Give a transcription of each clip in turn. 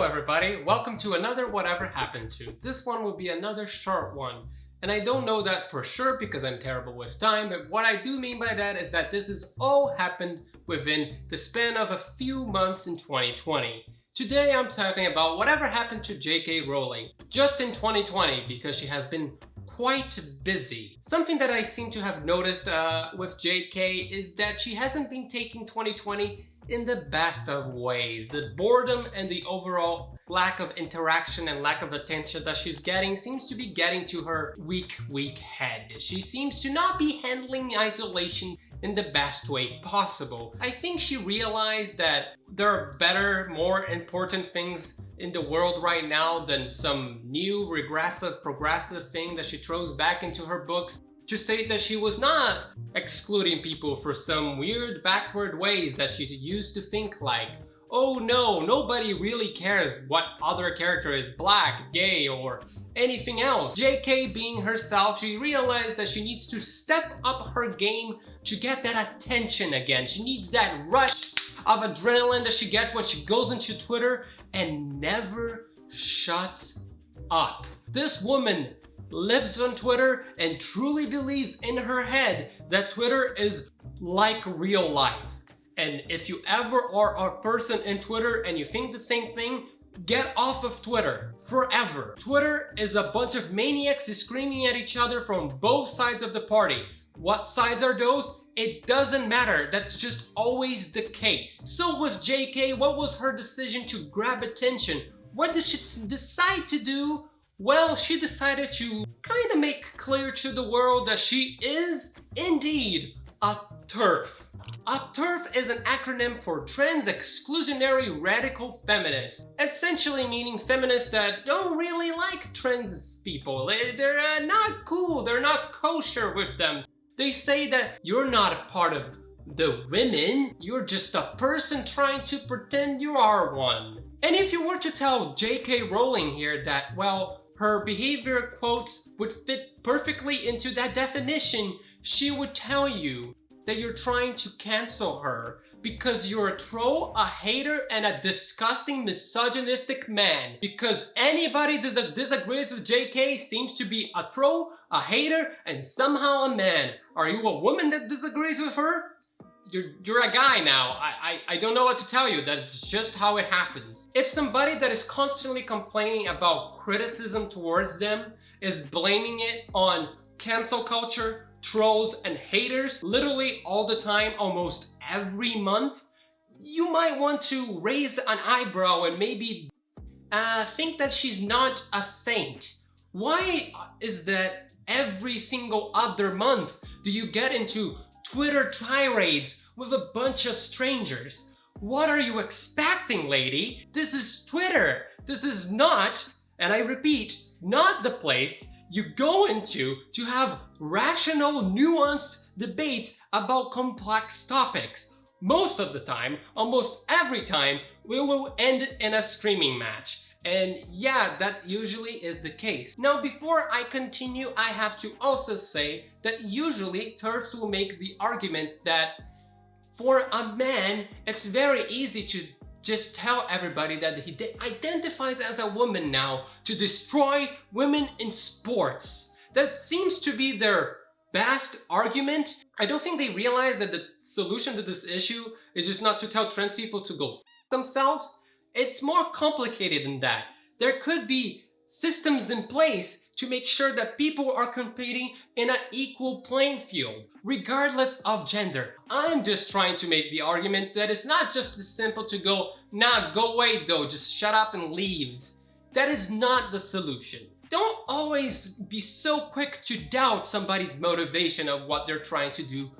Hello everybody, welcome to another Whatever Happened To. This one will be another short one. And I don't know that for sure because I'm terrible with time, but what I do mean by that is that this has all happened within the span of a few months in 2020. Today I'm talking about whatever happened to J.K. Rowling, just in 2020 because she has been quite busy. Something that I seem to have noticed with J.K. is that she hasn't been taking 2020 in the best of ways. The boredom and the overall lack of interaction and lack of attention that she's getting seems to be getting to her weak head. She seems to not be handling isolation in the best way possible. I think she realized that there are better, more important things in the world right now than some new regressive, progressive thing that she throws back into her books to say that she was not excluding people for some weird backward ways that she used to think like, oh no, nobody really cares what other character is black, gay, or anything else. JK being herself, she realized that she needs to step up her game to get that attention again. She needs that rush of adrenaline that she gets when she goes into Twitter and never shuts up. This woman lives on Twitter and truly believes in her head that Twitter is like real life. And if you ever are a person in Twitter and you think the same thing, get off of Twitter forever. Twitter is a bunch of maniacs screaming at each other from both sides of the party. What sides are those? It doesn't matter. That's just always the case. So with JK, what was her decision to grab attention? What did she decide to do? Well, she decided to kind of make clear to the world that she is indeed a TERF. A TERF is an acronym for Trans Exclusionary Radical Feminist, essentially meaning feminists that don't really like trans people. They're not cool, they're not kosher with them. They say that you're not a part of the women, you're just a person trying to pretend you are one. And if you were to tell J.K. Rowling here that, well, her behavior quotes would fit perfectly into that definition, she would tell you that you're trying to cancel her because you're a troll, a hater, and a disgusting misogynistic man. Because anybody that disagrees with JK seems to be a troll, a hater, and somehow a man. Are you a woman that disagrees with her? You're a guy now. I don't know what to tell you, that it's just how it happens. If somebody that is constantly complaining about criticism towards them is blaming it on cancel culture, trolls, and haters literally all the time, almost every month, you might want to raise an eyebrow and maybe think that she's not a saint. Why is that every single other month do you get into Twitter tirades with a bunch of strangers? What are you expecting, lady? This is Twitter. This is not, and I repeat, not the place you go into to have rational, nuanced debates about complex topics. Most of the time, almost every time, we will end in a screaming match. And yeah, that usually is the case. Now, before I continue, I have to also say that usually TERFs will make the argument that for a man, it's very easy to just tell everybody that he identifies as a woman now to destroy women in sports. That seems to be their best argument. I don't think they realize that the solution to this issue is just not to tell trans people to go f themselves. It's more complicated than that. There could be systems in place to make sure that people are competing in an equal playing field, regardless of gender. I'm just trying to make the argument that it's not just as simple to go, nah, go away though, just shut up and leave. That is not the solution. Don't always be so quick to doubt somebody's motivation of what they're trying to do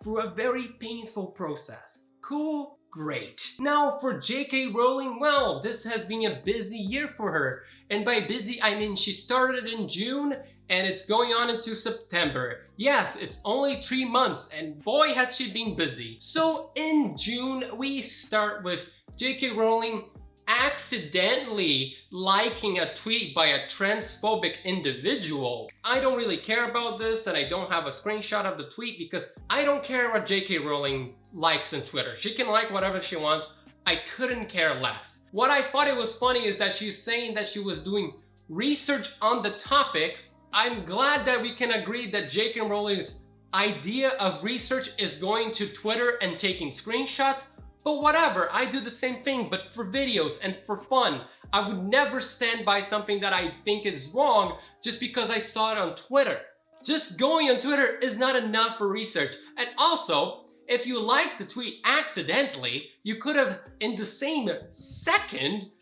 through a very painful process. Cool? Great. Now for J.K. Rowling, well, this has been a busy year for her. And by busy, I mean she started in June and it's going on into September. Yes, it's only 3 months and boy has she been busy. So in June, we start with J.K. Rowling accidentally liking a tweet by a transphobic individual. I don't really care about this and I don't have a screenshot of the tweet because I don't care what J.K. Rowling likes on Twitter. She can like whatever she wants. I couldn't care less. What I thought it was funny is that she's saying that she was doing research on the topic. I'm glad that we can agree that J.K. Rowling's idea of research is going to Twitter and taking screenshots, but whatever, I do the same thing, but for videos and for fun. I would never stand by something that I think is wrong just because I saw it on Twitter. Just going on Twitter is not enough for research. And also, if you liked the tweet accidentally, you could have, in the same second,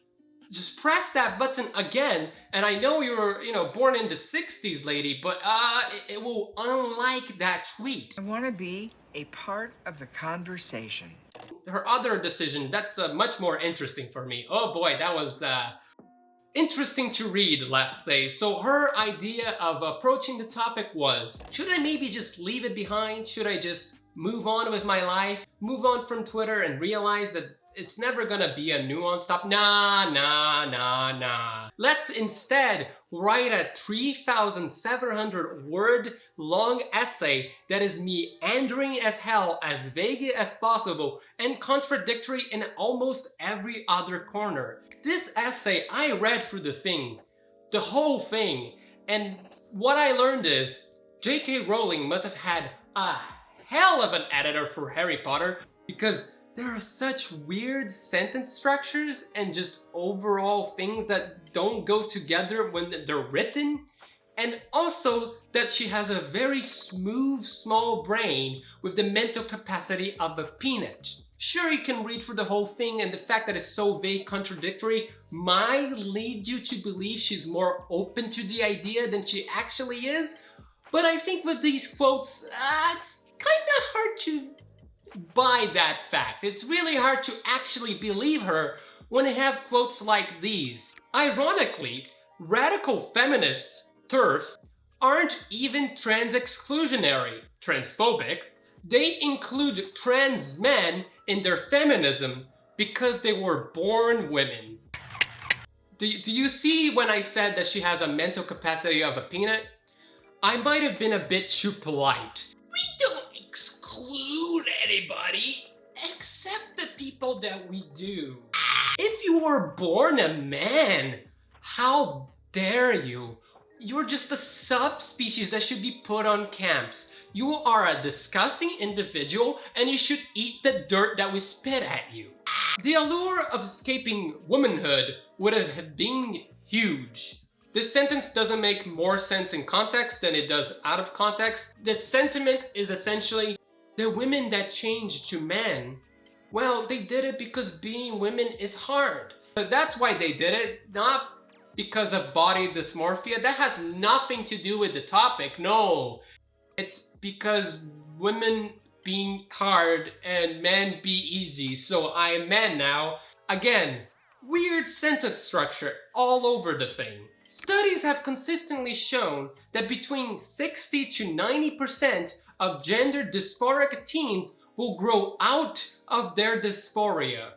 just press that button again. And I know you were, born in the 60s, lady, but it will unlike that tweet. I want to be a part of the conversation. Her other decision, that's much more interesting for me. Oh boy, that was interesting to read, let's say. So her idea of approaching the topic was, should I maybe just leave it behind? Should I just move on with my life? Move on from Twitter and realize that it's never gonna be a nuanced topic? Nah. Let's instead write a 3,700 word long essay that is meandering as hell, as vague as possible, and contradictory in almost every other corner. This essay, I read through the whole thing, and what I learned is J.K. Rowling must have had a hell of an editor for Harry Potter, because there are such weird sentence structures and just overall things that don't go together when they're written. And also that she has a very smooth, small brain with the mental capacity of a peanut. Sure, you can read through the whole thing, and the fact that it's so vague, contradictory might lead you to believe she's more open to the idea than she actually is. But I think with these quotes, it's kind of hard to buy that fact. It's really hard to actually believe her when you have quotes like these. Ironically, radical feminists, TERFs, aren't even trans-exclusionary, transphobic. They include trans men in their feminism because they were born women. Do you see when I said that she has a mental capacity of a peanut? I might have been a bit too polite. We don't exclude anybody except the people that we do. If you were born a man, how dare you? You're just a subspecies that should be put on camps. You are a disgusting individual and you should eat the dirt that we spit at you. The allure of escaping womanhood would have been huge. This sentence doesn't make more sense in context than it does out of context. The sentiment is essentially, the women that changed to men, well, they did it because being women is hard. But that's why they did it, not because of body dysmorphia. That has nothing to do with the topic, no. It's because women being hard and men be easy, so I am man now. Again, weird sentence structure all over the thing. Studies have consistently shown that between 60 to 90% of gender dysphoric teens will grow out of their dysphoria.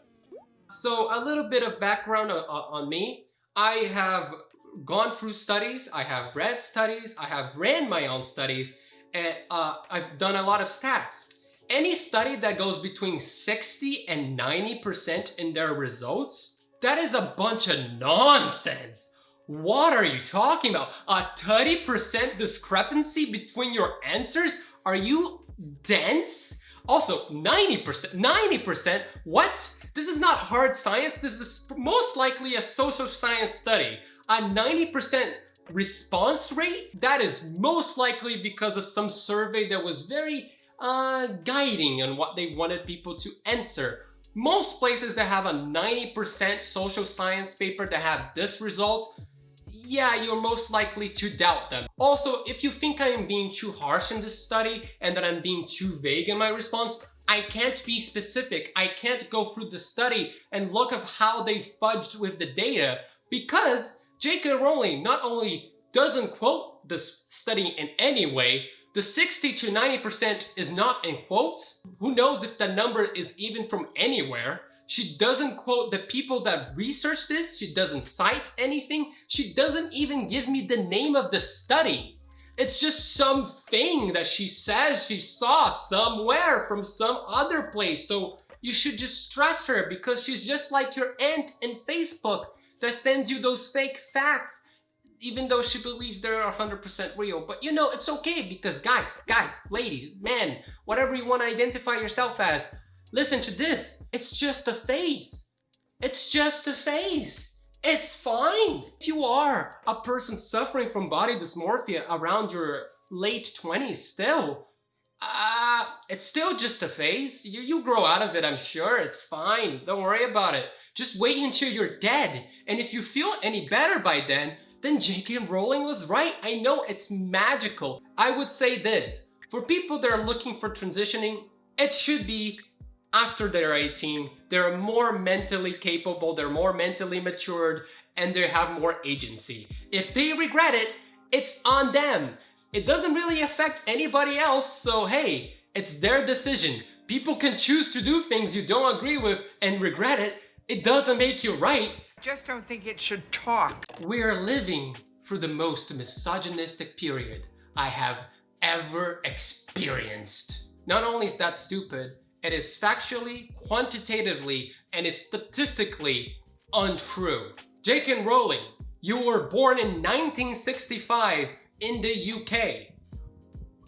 So a little bit of background on me. I have gone through studies, I have read studies, I have ran my own studies, and I've done a lot of stats. Any study that goes between 60 and 90% in their results, that is a bunch of nonsense. What are you talking about? A 30% discrepancy between your answers? Are you dense? Also, 90%? What? This is not hard science. This is most likely a social science study. A 90% response rate? That is most likely because of some survey that was very guiding on what they wanted people to answer. Most places that have a 90% social science paper that have this result, yeah, you're most likely to doubt them. Also, if you think I am being too harsh in this study and that I'm being too vague in my response, I can't be specific. I can't go through the study and look at how they fudged with the data, because J.K. Rowling not only doesn't quote this study in any way, the 60 to 90% is not in quotes. Who knows if the number is even from anywhere. She doesn't quote the people that researched this. She doesn't cite anything. She doesn't even give me the name of the study. It's just something that she says she saw somewhere from some other place. So You should just trust her because she's just like your aunt in Facebook that sends you those fake facts even though she believes they're 100% real. But you know, it's okay because guys, ladies, men, whatever you want to identify yourself as, listen to this. It's just a phase. It's just a phase. It's fine. If you are a person suffering from body dysmorphia around your late 20s still, it's still just a phase. You grow out of it, I'm sure. It's fine. Don't worry about it. Just wait until you're dead. And if you feel any better by then J.K. Rowling was right. I know it's magical. I would say this. For people that are looking for transitioning, it should be after they're 18. They're more mentally capable, they're more mentally matured, and they have more agency. If they regret it, it's on them. It doesn't really affect anybody else, so hey, it's their decision. People can choose to do things you don't agree with and regret it. It doesn't make you right. Just don't think it should talk. We're living through the most misogynistic period I have ever experienced. Not only is that stupid, it is factually, quantitatively, and it's statistically untrue. J.K. Rowling, you were born in 1965 in the UK.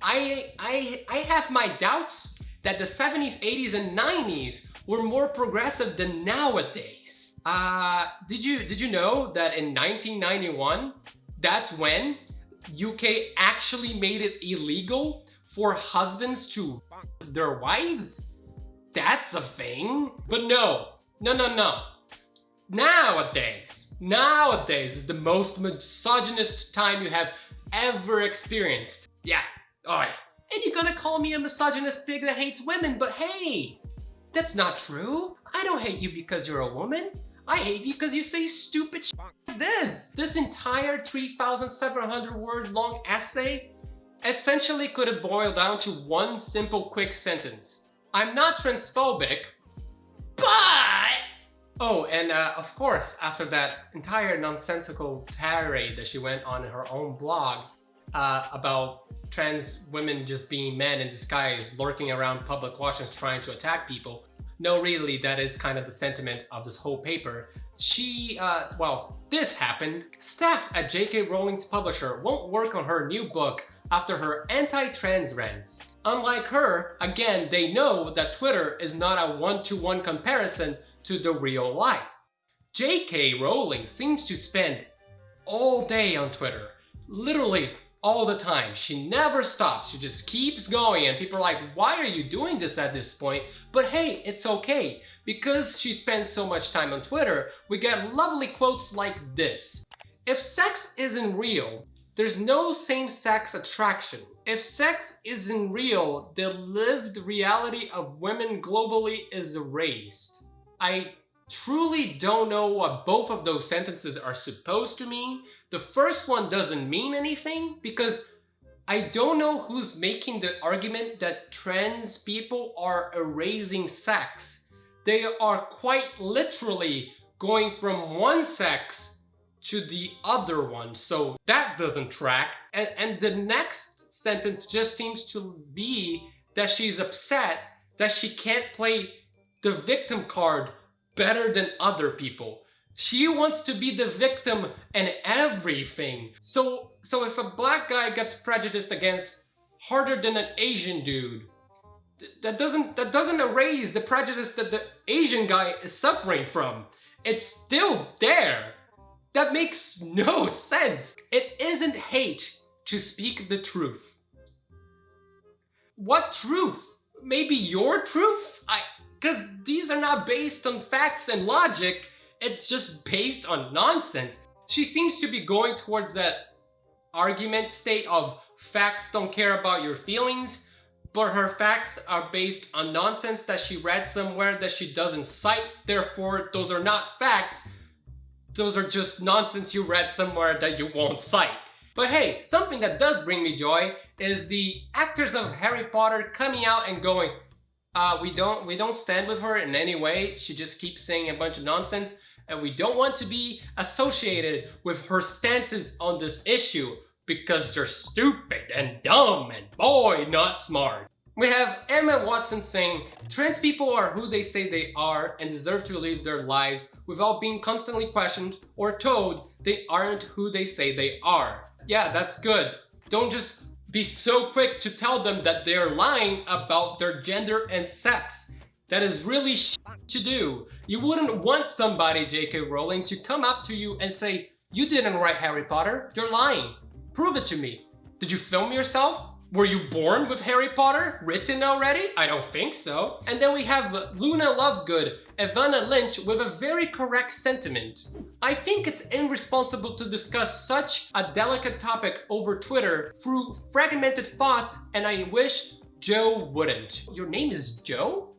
I have my doubts that the 70s, 80s, and 90s were more progressive than nowadays. Did you know that in 1991, that's when UK actually made it illegal for husbands to their wives? That's a thing. But no. Nowadays is the most misogynist time you have ever experienced. Yeah. Oh yeah. And you're gonna call me a misogynist pig that hates women, but hey, that's not true. I don't hate you because you're a woman. I hate you because you say stupid shit like this. This entire 3,700 word long essay essentially could have boiled down to one simple quick sentence. I'm not transphobic, but... Oh, and of course, after that entire nonsensical tirade that she went on her own blog about trans women just being men in disguise, lurking around public washrooms trying to attack people. No, really, that is kind of the sentiment of this whole paper. She, this happened. Staff at J.K. Rowling's publisher won't work on her new book after her anti-trans rants. Unlike her, again, they know that Twitter is not a one-to-one comparison to the real life. J.K. Rowling seems to spend all day on Twitter. Literally all the time. She never stops. She just keeps going and people are like, why are you doing this at this point? But hey, it's okay. Because she spends so much time on Twitter, we get lovely quotes like this. If sex isn't real, there's no same-sex attraction. If sex isn't real, the lived reality of women globally is erased. I truly don't know what both of those sentences are supposed to mean. The first one doesn't mean anything because I don't know who's making the argument that trans people are erasing sex. They are quite literally going from one sex to the other one, so that doesn't track. And the next sentence just seems to be that she's upset that she can't play the victim card better than other people. She wants to be the victim in everything. So if a black guy gets prejudiced against harder than an Asian dude, that doesn't erase the prejudice that the Asian guy is suffering from. It's still there. That makes no sense. It isn't hate to speak the truth. What truth? Maybe your truth? Because these are not based on facts and logic, it's just based on nonsense. She seems to be going towards that argument state of facts don't care about your feelings, but her facts are based on nonsense that she read somewhere that she doesn't cite, therefore those are not facts, those are just nonsense you read somewhere that you won't cite. But hey, something that does bring me joy is the actors of Harry Potter coming out and going, we don't stand with her in any way. She just keeps saying a bunch of nonsense and we don't want to be associated with her stances on this issue because they're stupid and dumb and boy, not smart. We have Emma Watson saying, trans people are who they say they are and deserve to live their lives without being constantly questioned or told they aren't who they say they are. Yeah, that's good. Don't just be so quick to tell them that they're lying about their gender and sex. That is really to do. You wouldn't want somebody, J.K. Rowling, to come up to you and say, you didn't write Harry Potter, you're lying. Prove it to me. Did you film yourself? Were you born with Harry Potter written already? I don't think so. And then we have Luna Lovegood, Evanna Lynch with a very correct sentiment. I think it's irresponsible to discuss such a delicate topic over Twitter through fragmented thoughts, and I wish Joe wouldn't. Your name is Joe?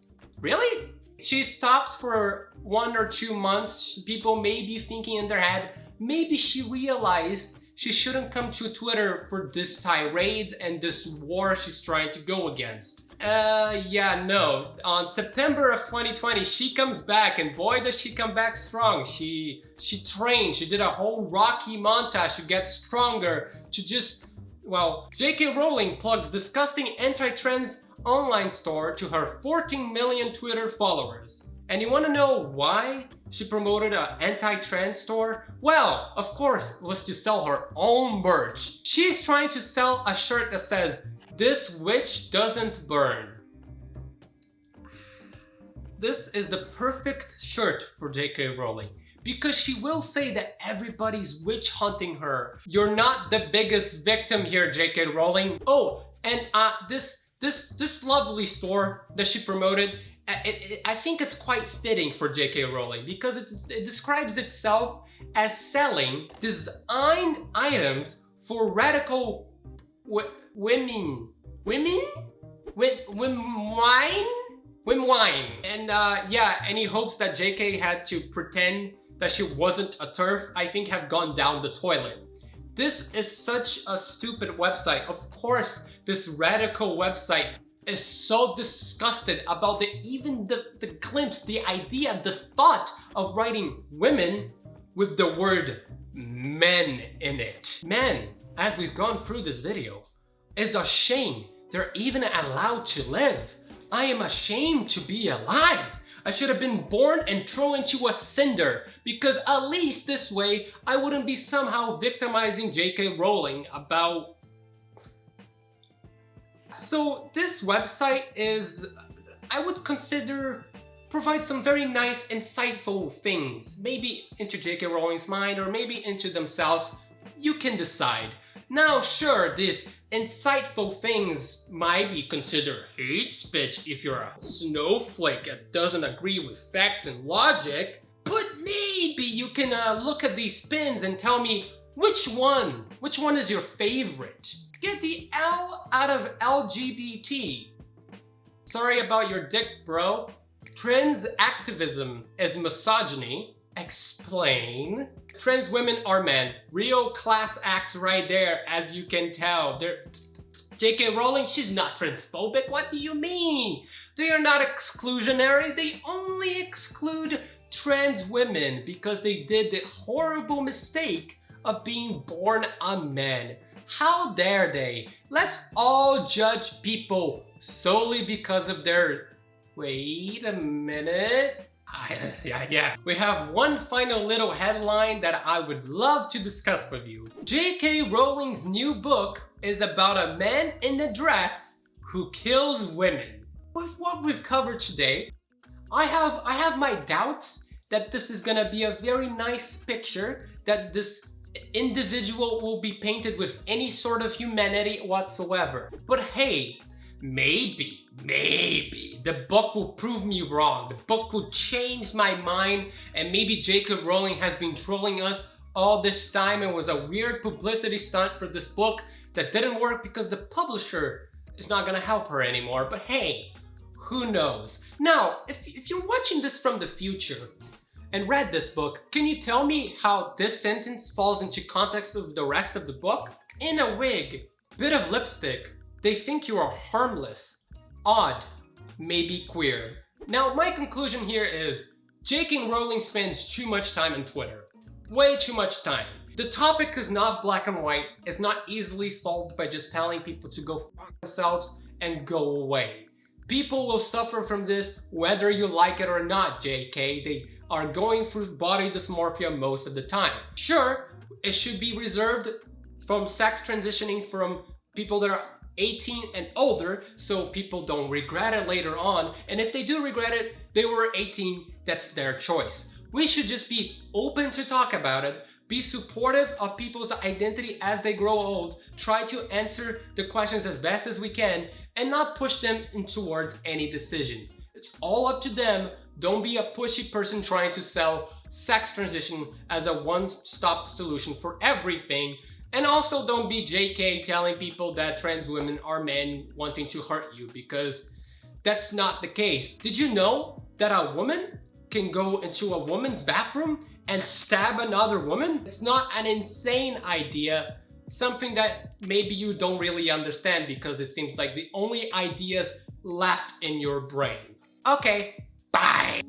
Really? She stops for 1 or 2 months. People may be thinking in their head, maybe she realized she shouldn't come to Twitter for this tirades and this war she's trying to go against. Yeah, no. On September of 2020, she comes back, and boy does she come back strong. She trained, she did a whole Rocky montage to get stronger, to just, well, J.K. Rowling plugs disgusting anti-trans online store to her 14 million Twitter followers. And you wanna know why she promoted an anti-trans store? Well, of course, it was to sell her own merch. She's trying to sell a shirt that says, "This witch doesn't burn." This is the perfect shirt for J.K. Rowling, because she will say that everybody's witch hunting her. You're not the biggest victim here, J.K. Rowling. Oh, and this lovely store that she promoted, I think it's quite fitting for J.K. Rowling, because it describes itself as selling designed items for radical women. Wine. And yeah, any hopes that J.K. had to pretend that she wasn't a TERF, I think have gone down the toilet. This is such a stupid website. Of course, this radical website is so disgusted about the glimpse, the idea, the thought of writing women with the word men in it. Men, as we've gone through this video, is a shame they're even allowed to live. I am ashamed to be alive. I should have been born and thrown into a cinder, because at least this way I wouldn't be somehow victimizing J.K. Rowling about... So this website is, I would consider, provide some very nice, insightful things. Maybe into J.K. Rowling's mind, or maybe into themselves. You can decide. Now, sure, these insightful things might be considered hate speech if you're a snowflake that doesn't agree with facts and logic. But maybe you can look at these pins and tell me which one is your favorite. Get the L out of LGBT. Sorry about your dick, bro. Trans activism is misogyny. Explain. Trans women are men. Real class acts right there, as you can tell. J.K. Rowling, she's not transphobic. What do you mean? They are not exclusionary. They only exclude trans women because they did the horrible mistake of being born a man. How dare they? Let's all judge people solely because of their... Wait a minute. Yeah. We have one final little headline that I would love to discuss with you. J.K. Rowling's new book is about a man in a dress who kills women. With what we've covered today, I have my doubts that this is gonna be a very nice picture, that this individual will be painted with any sort of humanity whatsoever. But hey, maybe the book will prove me wrong. The book will change my mind, and maybe J.K. Rowling has been trolling us all this time and was a weird publicity stunt for this book that didn't work because the publisher is not gonna help her anymore. But hey, who knows? Now, if you're watching this from the future and read this book, can you tell me how this sentence falls into context of the rest of the book? In a wig, bit of lipstick, they think you are harmless, odd, maybe queer. Now, my conclusion here is J.K. Rowling spends too much time on Twitter. Way too much time. The topic is not black and white. It's not easily solved by just telling people to go f*** themselves and go away. People will suffer from this whether you like it or not, JK. They are going through body dysmorphia most of the time. Sure, it should be reserved from sex transitioning from people that are 18 and older, so people don't regret it later on. And if they do regret it, they were 18, that's their choice. We should just be open to talk about it, be supportive of people's identity as they grow old, try to answer the questions as best as we can, and not push them towards any decision. It's all up to them. Don't be a pushy person trying to sell sex transition as a one-stop solution for everything. And also don't be JK telling people that trans women are men wanting to hurt you, because that's not the case. Did you know that a woman can go into a woman's bathroom and stab another woman? It's not an insane idea, something that maybe you don't really understand because it seems like the only ideas left in your brain. Okay, bye!